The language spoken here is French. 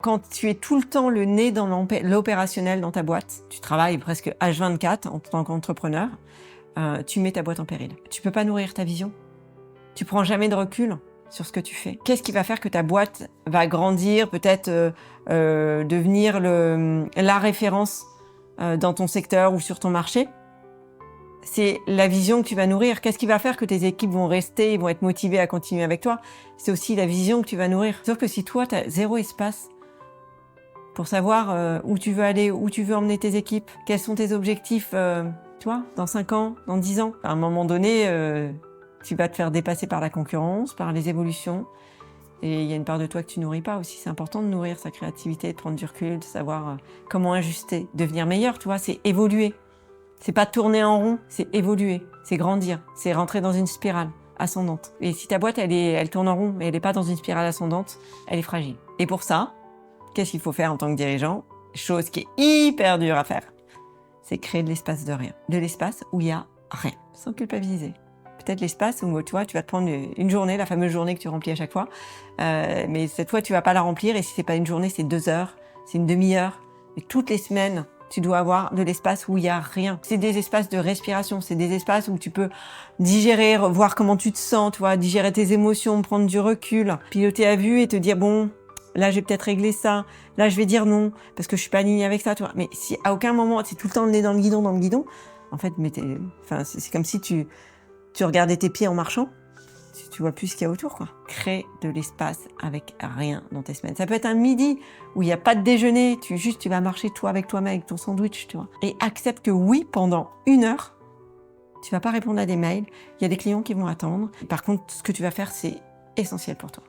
Quand tu es tout le temps le nez dans l'opérationnel dans ta boîte, tu travailles presque H24 en tant qu'entrepreneur, tu mets ta boîte en péril. Tu peux pas nourrir ta vision. Tu prends jamais de recul sur ce que tu fais. Qu'est-ce qui va faire que ta boîte va grandir, peut-être devenir la référence dans ton secteur ou sur ton marché? C'est la vision que tu vas nourrir. Qu'est-ce qui va faire que tes équipes vont rester, vont être motivées à continuer avec toi? C'est aussi la vision que tu vas nourrir. Sauf que si toi, tu as zéro espace pour savoir où tu veux aller, où tu veux emmener tes équipes, quels sont tes objectifs, tu vois, dans 5 ans, dans 10 ans. À un moment donné, tu vas te faire dépasser par la concurrence, par les évolutions. Et il y a une part de toi que tu nourris pas aussi. C'est important de nourrir sa créativité, de prendre du recul, de savoir comment ajuster, devenir meilleur, tu vois, c'est évoluer. C'est pas tourner en rond, c'est évoluer, c'est grandir, c'est rentrer dans une spirale ascendante. Et si ta boîte, elle tourne en rond, mais elle n'est pas dans une spirale ascendante, elle est fragile. Et pour ça, qu'est-ce qu'il faut faire en tant que dirigeant? Chose qui est hyper dure à faire, c'est créer de l'espace de rien. De l'espace où il y a rien, sans culpabiliser. Peut-être l'espace où tu vas te prendre une journée, la fameuse journée que tu remplis à chaque fois, mais cette fois, tu vas pas la remplir, et si c'est pas une journée, c'est 2 heures, c'est une demi-heure. Et toutes les semaines, tu dois avoir de l'espace où il y a rien. C'est des espaces de respiration, c'est des espaces où tu peux digérer, voir comment tu te sens, tu vois, digérer tes émotions, prendre du recul, piloter à vue et te dire bon, là, je vais peut-être régler ça. Là, je vais dire non, parce que je suis pas alignée avec ça, tu vois. Mais si à aucun moment, tu es tout le temps le nez dans le guidon, en fait, c'est comme si tu regardais tes pieds en marchant. Tu vois plus ce qu'il y a autour, quoi. Crée de l'espace avec rien dans tes semaines. Ça peut être un midi où il n'y a pas de déjeuner. Tu vas marcher toi avec toi-même, avec ton sandwich, tu vois. Et accepte que oui, pendant 1 heure, tu vas pas répondre à des mails. Il y a des clients qui vont attendre. Par contre, ce que tu vas faire, c'est essentiel pour toi.